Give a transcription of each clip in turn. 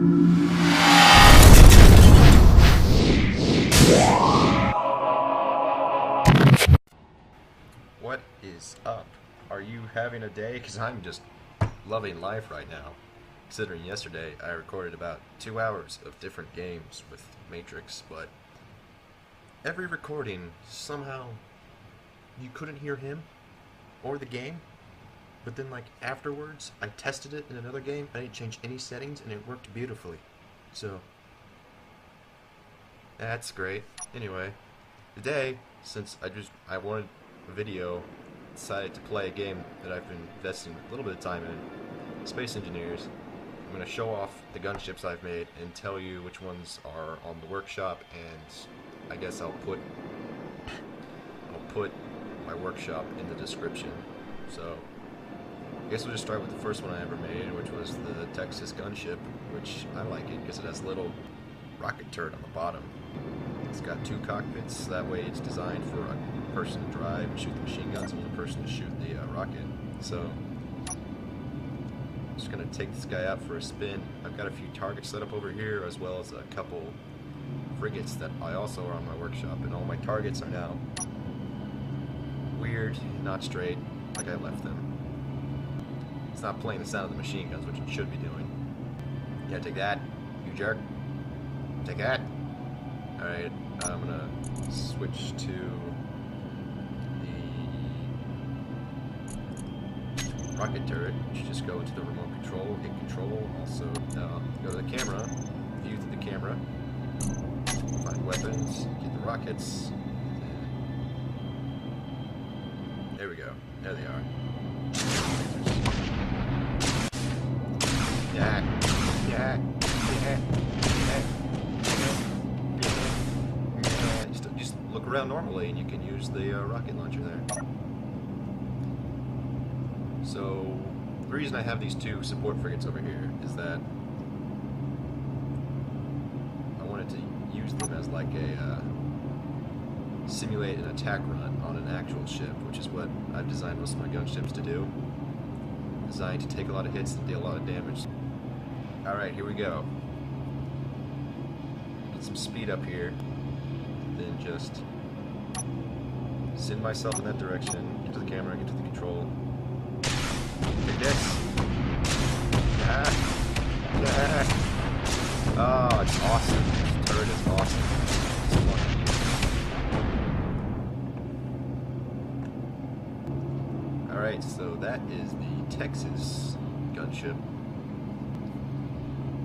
What is up? Are you having a day? Because I'm just loving life right now. Considering yesterday I recorded about 2 hours of different games with Mastryx, but every recording somehow you couldn't hear him or the game. But then like afterwards I tested it in another game, I didn't change any settings and it worked beautifully. So that's great. Anyway, today, since I wanted a video, decided to play a game that I've been investing a little bit of time in, Space Engineers. I'm going to show off the gunships I've made and tell you which ones are on the workshop, and I guess I'll put my workshop in the description. So I guess we'll just start with the first one I ever made, which was the Texas gunship, which I like it because it has a little rocket turret on the bottom. It's got 2 cockpits, that way it's designed for a person to drive and shoot the machine guns and one person to shoot the rocket. So I'm just going to take this guy out for a spin. I've got a few targets set up over here, as well as a couple frigates that I also are on my workshop, and all my targets are now weird, not straight, like I left them. It's not playing the sound of the machine guns, which it should be doing. Yeah, take that, you jerk. Take that. Alright, I'm gonna switch to the rocket turret, which just go into the remote control, hit control, also go to the camera, view through the camera, find weapons, get the rockets. There we go. There they are. Yeah. Yeah. Yeah. Just look around normally and you can use the rocket launcher there. So the reason I have these 2 support frigates over here is that I wanted to use them as like a simulate an attack run on an actual ship, which is what I've designed most of my gunships to do. Designed to take a lot of hits and deal a lot of damage. Alright, here we go. Get some speed up here. Then just send myself in that direction, get to the camera, get to the control. Take this! Yeah! Yeah! Oh, it's awesome. This turret is awesome. Alright, so that is the Texas gunship.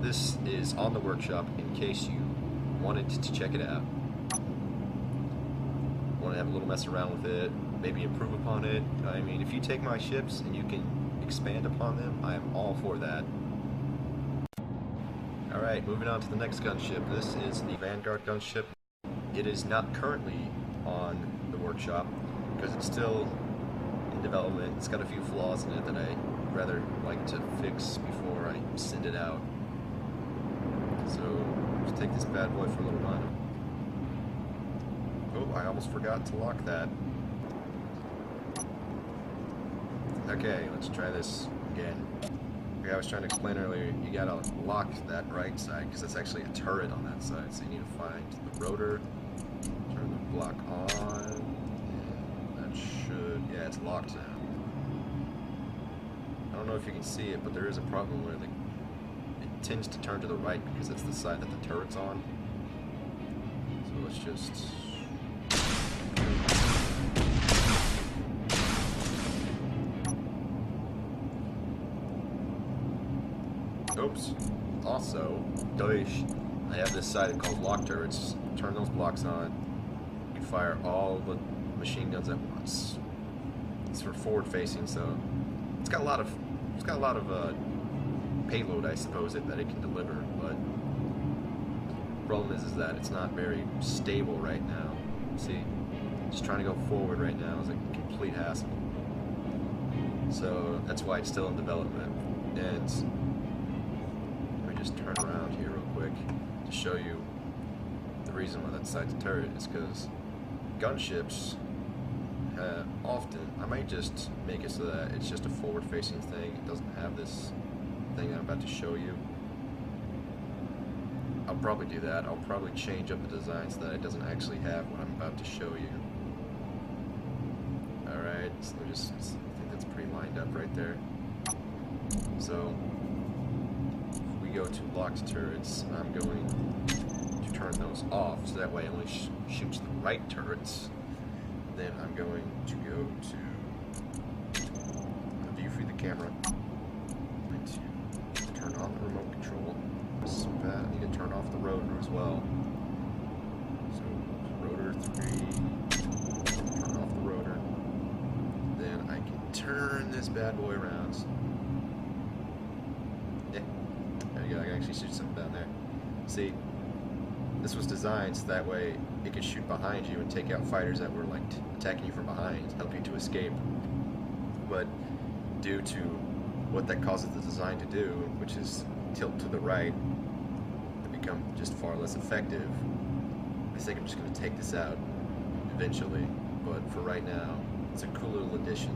This is on the workshop in case you wanted to check it out. Want to have a little mess around with it, maybe improve upon it. I mean, if you take my ships and you can expand upon them, I am all for that. Alright, moving on to the next gunship. This is the Vanguard gunship. It is not currently on the workshop because it's still in development. It's got a few flaws in it that I'd rather like to fix before I send it out. So, just take this bad boy for a little run. Oh, I almost forgot to lock that. Okay, let's try this again. Like I was trying to explain earlier, you gotta lock that right side, because it's actually a turret on that side. So you need to find the rotor, turn the block on, and that should, yeah, it's locked now. I don't know if you can see it, but there is a problem where it tends to turn to the right because it's the side that the turret's on. So let's just... Oops. Also, I have this side called lock turrets. Turn those blocks on. You fire all the machine guns at once. It's for forward facing, so it's got a lot of payload, I suppose, that it can deliver. But the problem is that it's not very stable right now. See, just trying to go forward right now is a complete hassle. So that's why it's still in development. And just turn around here real quick to show you the reason why that side's a turret is because gunships often, I might just make it so that it's just a forward-facing thing. It doesn't have this thing I'm about to show you. I'll probably do that. I'll probably change up the design so that it doesn't actually have what I'm about to show you. Alright, so I think that's pretty lined up right there. So, if we go to locked turrets, I'm going to turn those off, so that way it only shoots the right turrets. Then I'm going to go to view through the camera. I'm going to turn on the remote control. I need to turn off the rotor as well. So, rotor 3, turn off the rotor. Then I can turn this bad boy around. Yeah, there you go, I can actually shoot something down there. See, this was designed so that way it could shoot behind you and take out fighters that were like attacking you from behind, help you to escape. But due to what that causes the design to do, which is tilt to the right, and become just far less effective, I think I'm just going to take this out eventually. But for right now, it's a cool little addition.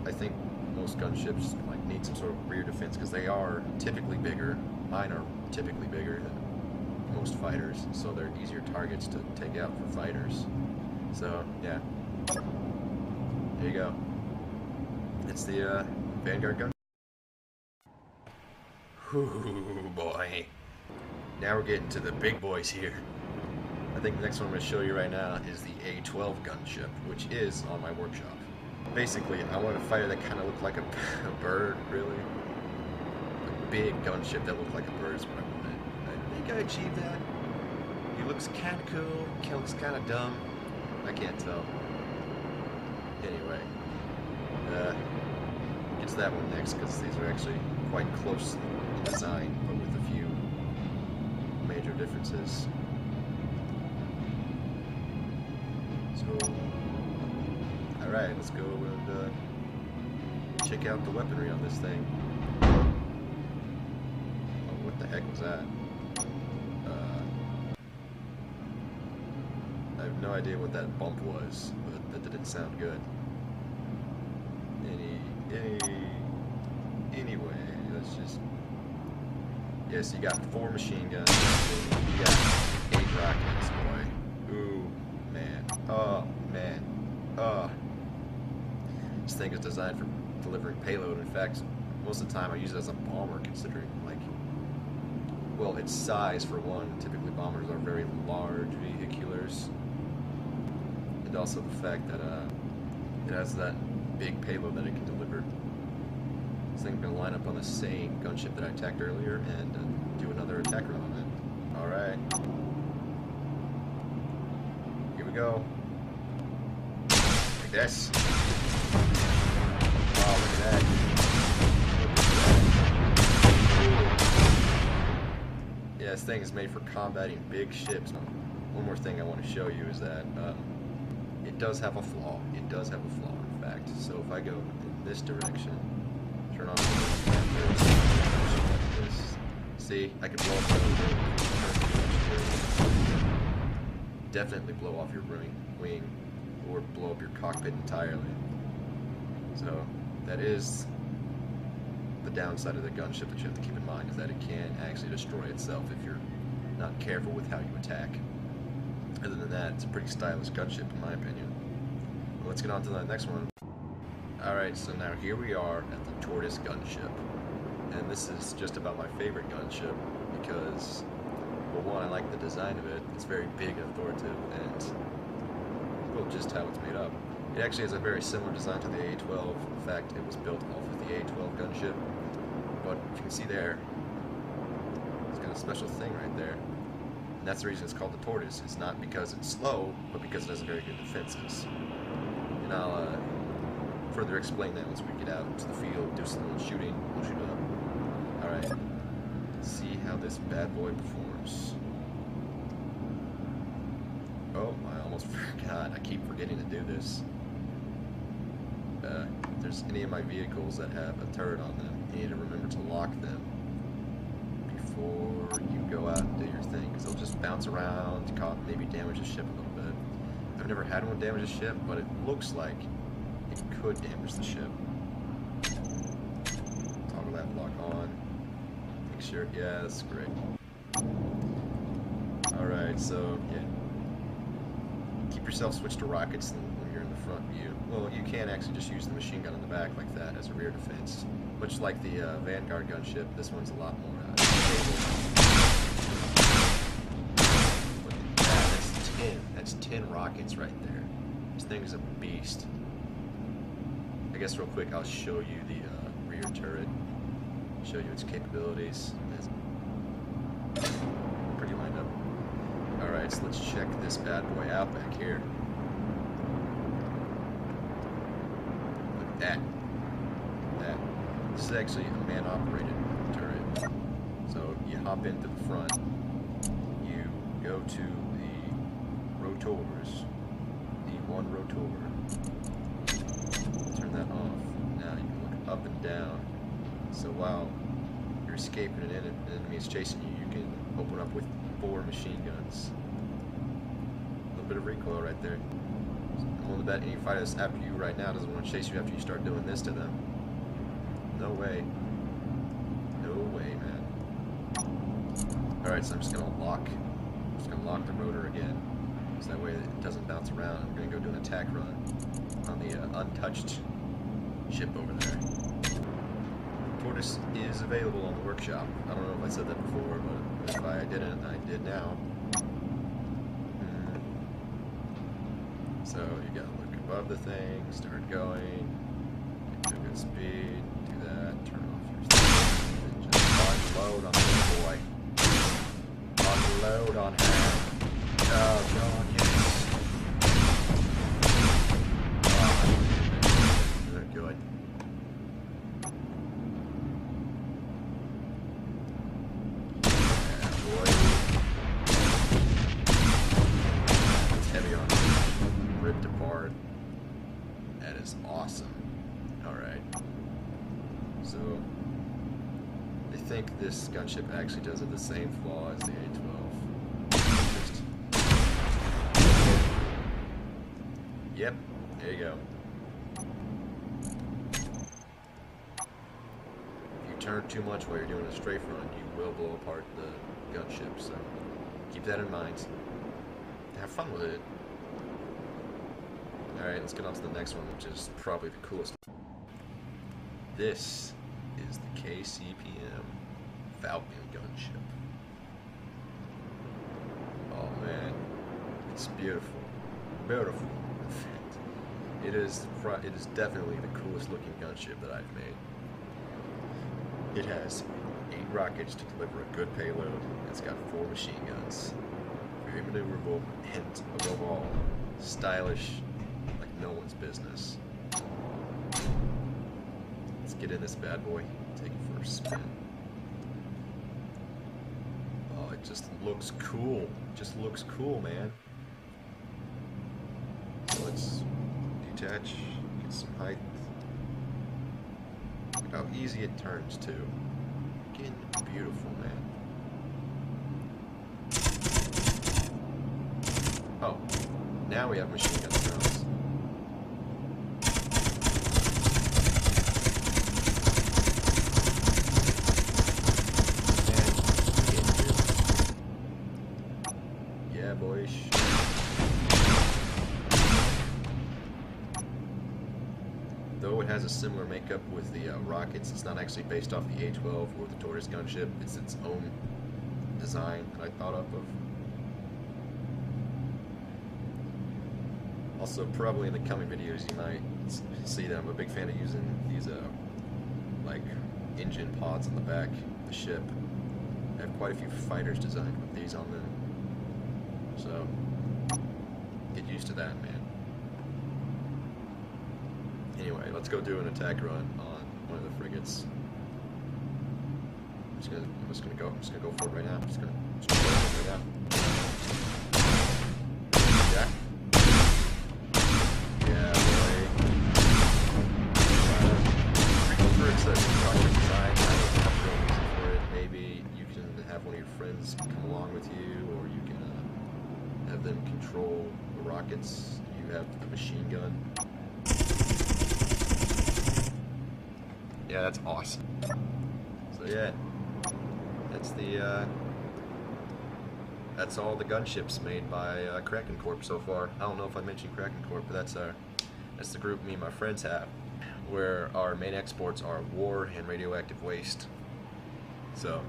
I think most gunships like need some sort of rear defense because they are typically bigger. Mine are typically bigger than most fighters, so they're easier targets to take out for fighters. So yeah, there you go. It's the Vanguard gun. Ooh boy, now we're getting to the big boys here. I think the next one I'm going to show you right now is the A12 gunship, which is on my workshop. Basically, I want a fighter that kind of looked like a bird, really. A big gunship that looked like a bird is what I wanted. I think I achieved that. He looks kind of cool, he looks kind of dumb. I can't tell. Anyway, get to that one next, because these are actually quite close in design, but with a few major differences. So, alright, let's go and check out the weaponry on this thing. Oh, what the heck was that? I have no idea what that bump was, but that didn't sound good. Anyway, let's just... Yes, you got 4 machine guns. You got 8 rockets, boy. Ooh, man. Oh, man. Oh. This thing is designed for delivering payload. In fact, most of the time I use it as a bomber, considering, like, well, its size, for one. Typically bombers are very large vehiculars. And also the fact that it has that big payload that it can deliver. This thing's going to line up on the same gunship that I attacked earlier and do another attack run on it. Alright. Here we go. Like this. Oh, look at that. Yeah, this thing is made for combating big ships. One more thing I want to show you is that it does have a flaw. It does have a flaw, in fact. So if I go in this direction, turn on this. See, I can blow up your wing. Definitely blow off your wing, or blow up your cockpit entirely. So that is the downside of the gunship that you have to keep in mind, is that it can actually destroy itself if you're not careful with how you attack. Other than that, it's a pretty stylish gunship in my opinion. Well, let's get on to the next one. Alright, so now here we are at the Tortoise gunship. And this is just about my favorite gunship because, well, one, I like the design of it. It's very big and authoritative, and, well, just how it's made up. It actually has a very similar design to the A12. In fact, it was built off of the A12 gunship. But if you can see there, it's got a special thing right there. And that's the reason it's called the Tortoise. It's not because it's slow, but because it has very good defenses. And I'll further explain that once we get out into the field, do some little shooting. We'll shoot it up. Alright. Let's see how this bad boy performs. Oh, I almost forgot. I keep forgetting to do this. If there's any of my vehicles that have a turret on them, you need to remember to lock them before you go out and do your thing, because they'll just bounce around, maybe damage the ship a little bit. I've never had one damage the ship, but it looks like it could damage the ship. Toggle that lock on. Make sure. Yeah, that's great. Alright, so, yeah. Keep yourself switched to rockets when you're in the front view. Well, you can actually just use the machine gun in the back like that as a rear defense. Much like the Vanguard gunship, this one's a lot more stable. Look at that, that's 10. That's 10 rockets right there. This thing is a beast. I guess real quick, I'll show you the rear turret. Show you its capabilities. Pretty lined up. Alright, so let's check this bad boy out back here. Look at that. This is actually a man-operated turret. So you hop into the front, you go to the rotors, the one rotor, turn that off. Now you can look up and down. So while you're escaping and an enemy is chasing you, you can open up with 4 machine guns. A little bit of recoil right there. I'm willing to bet any fighter that's after you right now doesn't want to chase you after you start doing this to them. No way. No way, man. Alright, so I'm just gonna lock the rotor again. So that way it doesn't bounce around. I'm gonna go do an attack run on the untouched ship over there. Tortoise is available on the workshop. I don't know if I said that before, but if I didn't, I did now. So you gotta look above the thing, start going, get to a good speed, do that, turn off your thing, and just unload on this boy. Unload on him. Oh god, yes. Oh, they're good. Apart. That is awesome. Alright. So, I think this gunship actually does have the same flaw as the A-12. Yep, there you go. If you turn too much while you're doing a strafe run, you will blow apart the gunship, so keep that in mind. Have fun with it. Alright, let's get on to the next one, which is probably the coolest. This is the KCPM Falcon gunship. Oh man, it's beautiful. Beautiful, in fact. It is definitely the coolest looking gunship that I've made. It has 8 rockets to deliver a good payload. It's got 4 machine guns. Very maneuverable, and above all, stylish. No one's business. Let's get in this bad boy. Take it for a spin. Oh, it just looks cool. It just looks cool, man. So let's detach, get some height. Look how easy it turns too. Again, beautiful, man. Oh, now we have machine gun rounds. Yeah, boys. Though it has a similar makeup with the rockets, it's not actually based off the A-12 or the Tortoise gunship. It's its own design that I thought up of. Also, probably in the coming videos, you might see that I'm a big fan of using these like engine pods on the back of the ship. I have quite a few fighters designed with these on them. So, get used to that, man. Anyway, let's go do an attack run on one of the frigates. I'm just gonna go for it right now. I'm just gonna go for it right now. Yeah. Yeah, boy. It's a project design. I don't have real reason for it. Maybe you can have one of your friends come along with you, or you can have them control the rockets. You have the machine gun. Yeah, that's awesome. So yeah, that's the that's all the gunships made by Kraken Corp so far. I don't know if I mentioned Kraken Corp, but that's the group me and my friends have, where our main exports are war and radioactive waste. So,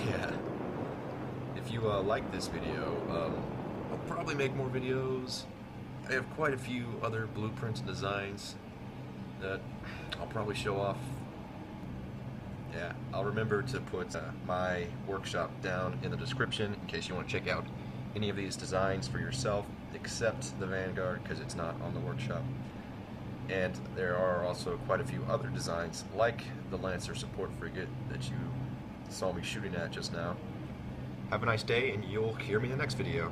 yeah. If you like this video, I'll probably make more videos. I have quite a few other blueprints and designs that I'll probably show off. Yeah, I'll remember to put my workshop down in the description in case you want to check out any of these designs for yourself, except the Vanguard because it's not on the workshop. And there are also quite a few other designs, like the Lancer support frigate that you saw me shooting at just now. Have a nice day, and you'll hear me in the next video.